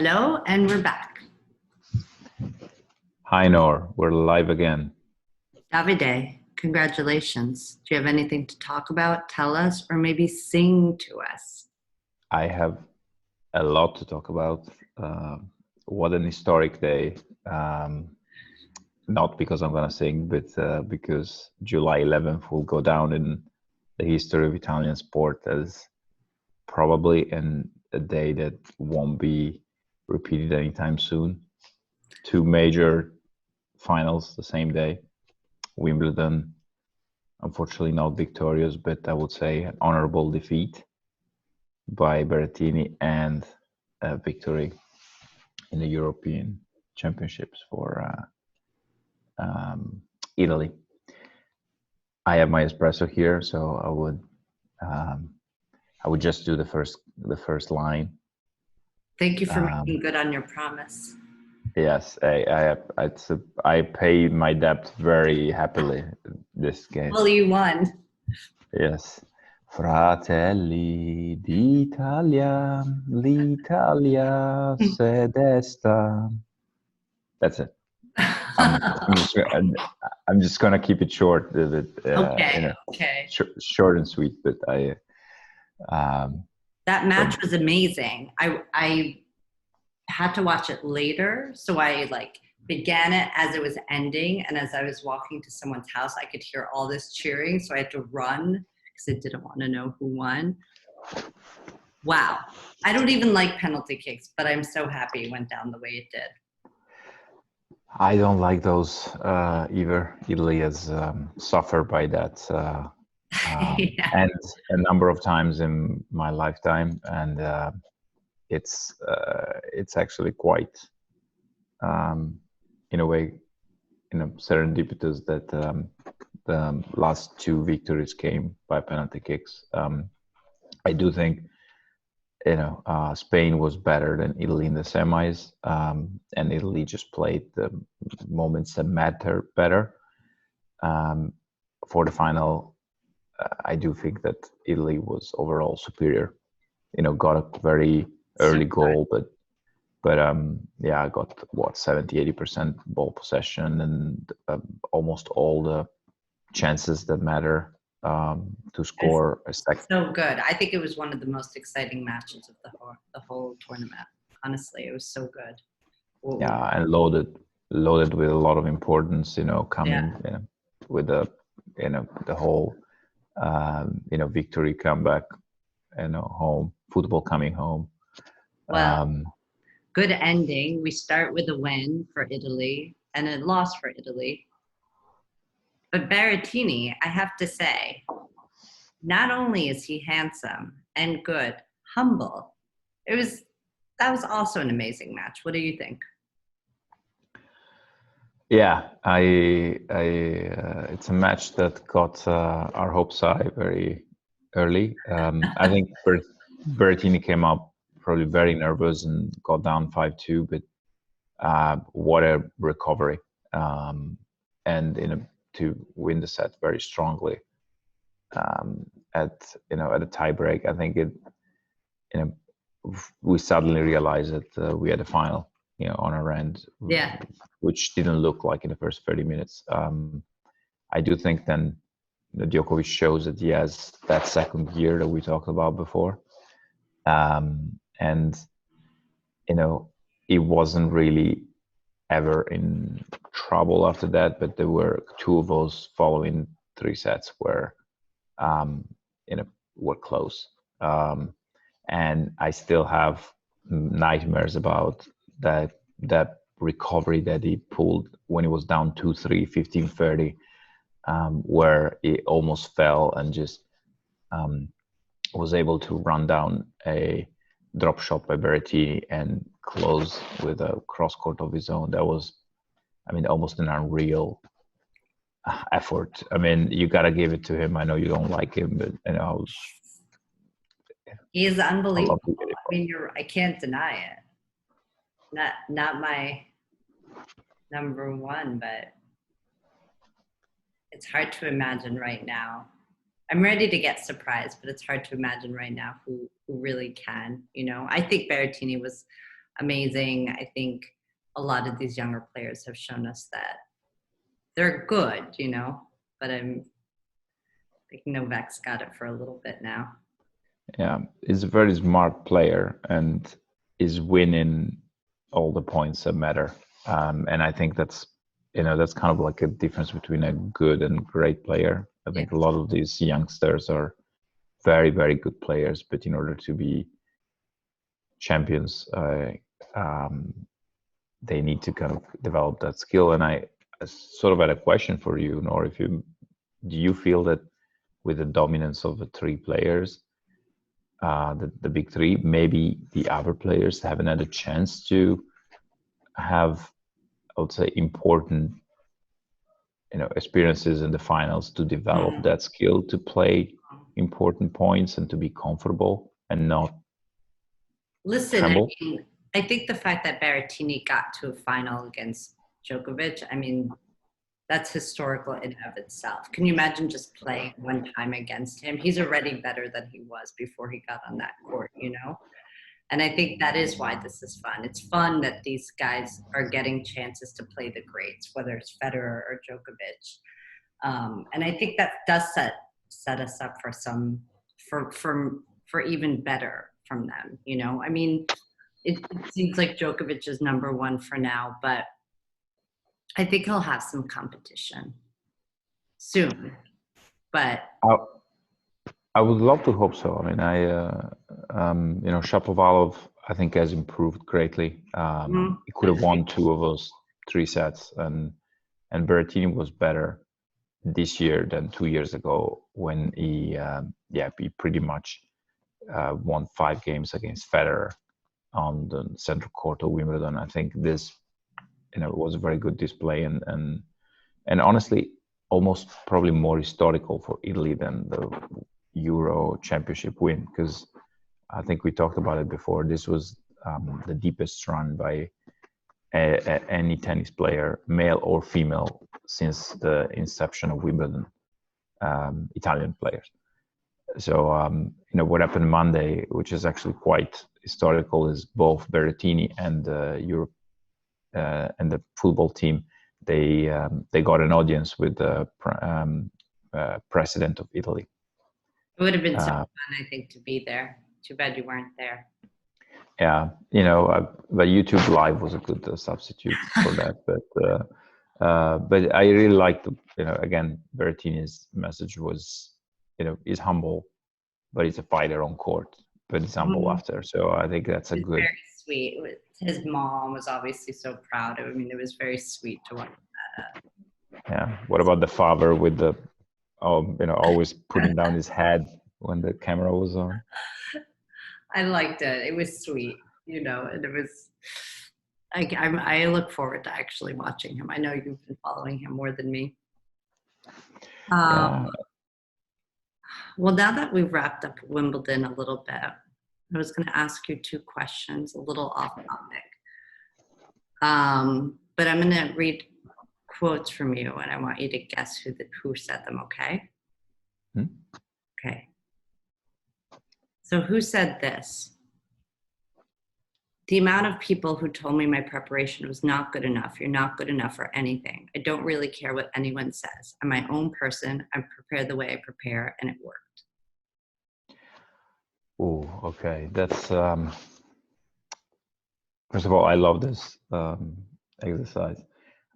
Hello, and we're back. Hi, Noor. We're live again. Davide, congratulations. Do you have anything to talk about, tell us, or maybe sing to us? I have a lot to talk about. What an historic day. Not because I'm going to sing, but because July 11th will go down in the history of Italian sport as probably a day that won't be repeated anytime soon. Two major finals the same day. Wimbledon, unfortunately not victorious, but I would say an honorable defeat by Berrettini and a victory in the European Championships for Italy. I have my espresso here, so I would just do the first line. Thank you for making good on your promise. Yes, I pay my debt very happily this game. Well, you won. Yes. Fratelli d'Italia, l'Italia se desta. That's it. I'm just gonna keep it short, Okay. short and sweet. But that match was amazing. I had to watch it later, so I began it as it was ending, and as I was walking to someone's house, I could hear all this cheering, so I had to run because I didn't want to know who won. Wow. I don't even like penalty kicks, but I'm so happy it went down the way it did. I don't like those either. Italy has suffered by that Yeah. and a number of times in my lifetime, and it's actually quite in a way serendipitous that the last two victories came by penalty kicks. I do think Spain was better than Italy in the semis, and Italy just played the moments that matter better. For the final, I do think that Italy was overall superior. Got a very early goal, but I got 70-80% ball possession and almost all the chances that matter to score a second. So good. I think it was one of the most exciting matches of the whole tournament. Honestly, it was so good. Ooh. Yeah, and loaded with a lot of importance. Coming with the whole victory comeback, home football coming home. Well, good ending. We start with a win for Italy and a loss for Italy. But Berrettini, I have to say, not only is he handsome and good, humble. That was also an amazing match. What do you think? Yeah, it's a match that got our hopes high very early. I think Berrettini came up probably very nervous and got down 5-2, but what a recovery! And to win the set very strongly at a tie break. I think we suddenly realized that we had a final on our end, which didn't look like in the first 30 minutes. I do think then Djokovic shows that he has that second gear that we talked about before, and he wasn't really ever in trouble after that, but there were two of those following three sets where were close, and I still have nightmares about that recovery that he pulled when he was down 2-3, 15-30, where he almost fell and just was able to run down a drop shot by Berrettini and close with a cross court of his own. That was, almost an unreal effort. You gotta give it to him. I know you don't like him, but he is unbelievable. I can't deny it. Not my number one, but it's hard to imagine right now. I'm ready to get surprised, but it's hard to imagine right now who really can. I think Berrettini was amazing. I think a lot of these younger players have shown us that they're good, you know, but I think Novak's got it for a little bit now. Yeah, he's a very smart player and is winning all the points that matter. And I think that's, you know, that's kind of like a difference between a good and great player. I think a lot of these youngsters are very, very good players, but in order to be champions, they need to kind of develop that skill. And I sort of had a question for you, Noor. Do you feel that with the dominance of the three players, the big three, maybe the other players haven't had a chance to have, I would say, important, you know, experiences in the finals to develop that skill to play important points and to be comfortable and not tremble? I mean, I think the fact that Berrettini got to a final against Djokovic, I mean, that's historical in and of itself. Can you imagine just playing one time against him? He's already better than he was before he got on that court, you know? And I think that is why this is fun. It's fun that these guys are getting chances to play the greats, whether it's Federer or Djokovic. And I think that does set us up for even better from them, you know? I mean, it seems like Djokovic is number one for now, but I think he'll have some competition soon. But I would love to hope so. I mean, you know, Shapovalov, I think, has improved greatly. He could have won 2 of those 3 sets, and Berrettini was better this year than 2 years ago when he pretty much won 5 games against Federer on the central court of Wimbledon. I think this, you know, was a very good display and honestly, almost probably more historical for Italy than the Euro Championship win, because I think we talked about it before. This was the deepest run by any tennis player, male or female, since the inception of Wimbledon, Italian players. So, you know, what happened Monday, which is actually quite historical, is both Berrettini and Europe and the football team, they got an audience with the president of Italy. it would have been so fun, I think, to be there. Too bad you weren't there. Yeah, you know, but YouTube Live was a good substitute for that. But I really liked the, you know, again, Berrettini's message was, you know, he's humble, but he's a fighter on court, but he's humble after. So I think that's a good. Very sweet. His mom was obviously so proud of him. I mean, it was very sweet to watch that. Yeah. What about the father with the, you know, always putting down his head when the camera was on? I liked it. It was sweet, you know, and it was. I look forward to actually watching him. I know you've been following him more than me. Yeah. Well, now that we've wrapped up Wimbledon a little bit, I was going to ask you 2 questions, a little off topic. But I'm going to read quotes from you, and I want you to guess who said them, okay? Okay. So who said this? The amount of people who told me my preparation was not good enough. You're not good enough for anything. I don't really care what anyone says. I'm my own person. I'm prepared the way I prepare, and it worked. Oh, okay. That's first of all, I love this exercise.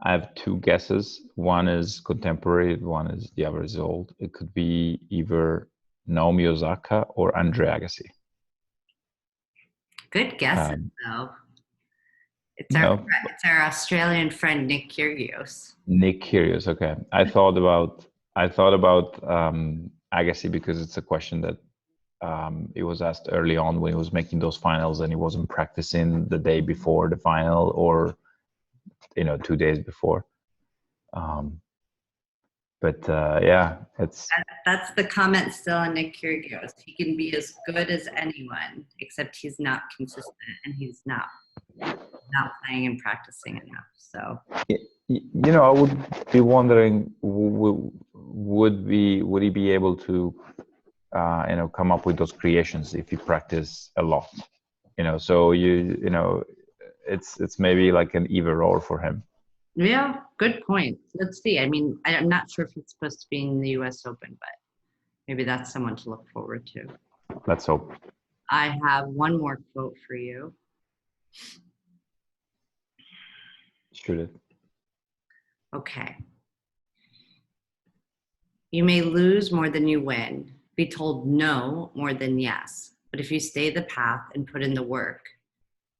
I have 2 guesses. One is contemporary, the other is old. It could be either Naomi Osaka or Andre Agassi. Good guesses, though. It's our Australian friend Nick Kyrgios. Nick Kyrgios, okay. I thought about Agassi because it's a question that it was asked early on when he was making those finals and he wasn't practicing the day before the final or, you know, 2 days before. Yeah, that's the comment still on Nick Kyrgios. He can be as good as anyone, except he's not consistent and he's not playing and practicing enough. So, you know, I would be wondering, would he be able to, you know, come up with those creations if he practiced a lot? You know, so you know, it's maybe like an either or for him. Yeah, good point. Let's see. I mean, I'm not sure if it's supposed to be in the US Open, but maybe that's someone to look forward to. Let's hope. I have one more quote for you. Should it? Okay. You may lose more than you win, be told no more than yes. But if you stay the path and put in the work,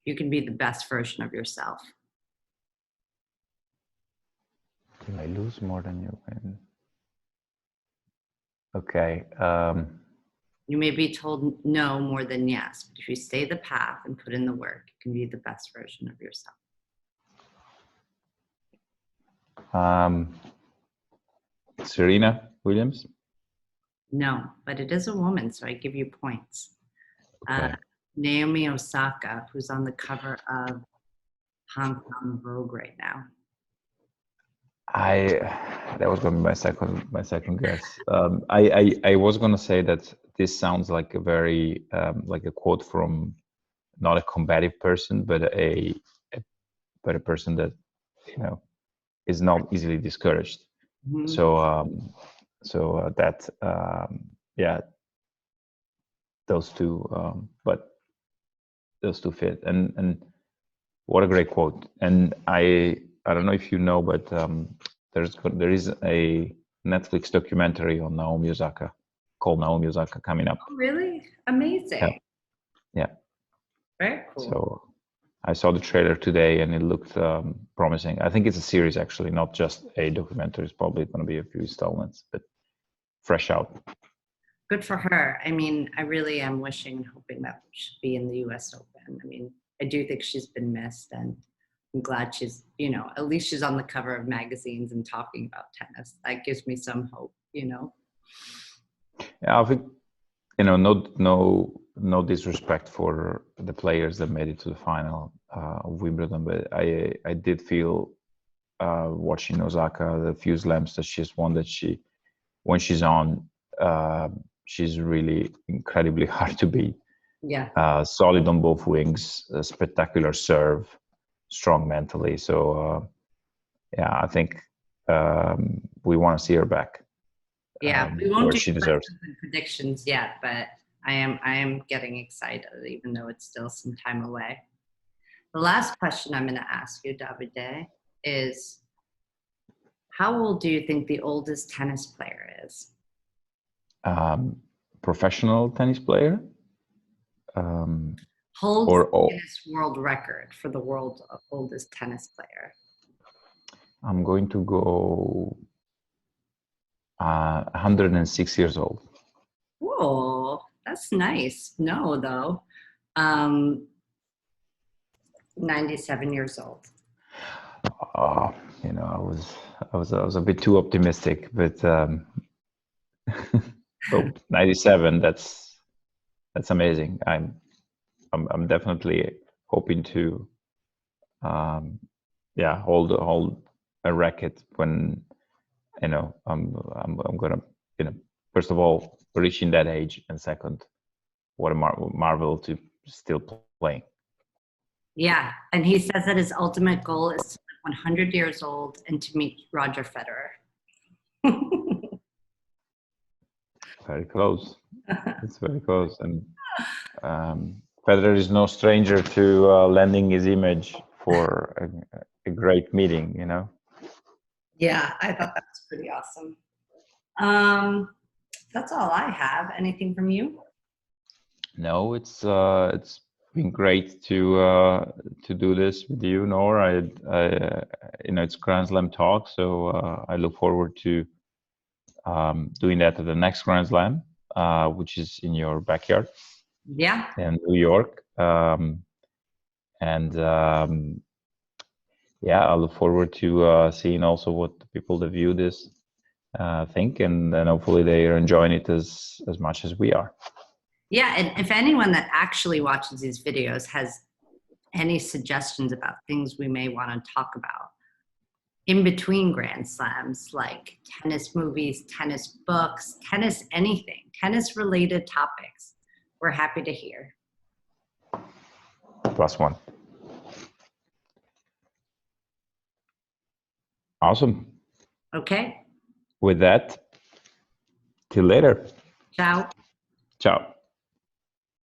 you can be the best version of yourself. You may lose more than you win. Okay. You may be told no more than yes, but if you stay the path and put in the work, you can be the best version of yourself. Serena Williams? No, but it is a woman, so I give you points. Okay. Naomi Osaka, who's on the cover of Hong Kong Vogue right now. That was going to be my second guess. I was going to say that this sounds like a very like a quote from not a combative person, but a person that is not easily discouraged. Mm-hmm. So that yeah, those two, but those two fit. And what a great quote. And I don't know if you know, but there is a Netflix documentary on Naomi Osaka called Naomi Osaka coming up. Oh, really? Amazing. Yeah. Very cool. So I saw the trailer today and it looked promising. I think it's a series actually, not just a documentary. It's probably going to be a few installments, but fresh out. Good for her. I mean, I really am wishing and hoping that she'll be in the US Open. I mean, I do think she's been missed, and I'm glad she's, at least she's on the cover of magazines and talking about tennis. That gives me some hope, Yeah, I think, no disrespect for the players that made it to the final of Wimbledon, but I did feel watching Osaka, the few slams that she's won, that when she's on, she's really incredibly hard to beat. Yeah. Solid on both wings, a spectacular serve, strong mentally. So yeah, I think we want to see her back. Yeah, we won't where do she deserves predictions yet, but I am getting excited, even though it's still some time away. The last question I'm going to ask you, Davide, is how old do you think the oldest tennis player is? Professional tennis player? Holds the Guinness World Record for the world's oldest tennis player. I'm going to go 106 years old. Whoa, that's nice. No, though. 97 years old. I was a bit too optimistic, but 97. That's amazing. I'm definitely hoping to hold a racket when I'm gonna first of all reaching that age, and second, what a marvel to still playing. Yeah, and he says that his ultimate goal is to live 100 years old and to meet Roger Federer. Very close. It's very close, and Federer is no stranger to lending his image for a great meeting, Yeah, I thought that was pretty awesome. That's all I have. Anything from you? No, it's been great to do this with you, Noor. It's Grand Slam talk, so I look forward to doing that at the next Grand Slam, which is in your backyard. Yeah. In New York. I look forward to seeing also what the people that view this think, and hopefully they are enjoying it as much as we are. Yeah, and if anyone that actually watches these videos has any suggestions about things we may want to talk about in between Grand Slams, like tennis movies, tennis books, tennis anything, tennis related topics, we're happy to hear. +1. Awesome. Okay. With that, till later. Ciao. Ciao.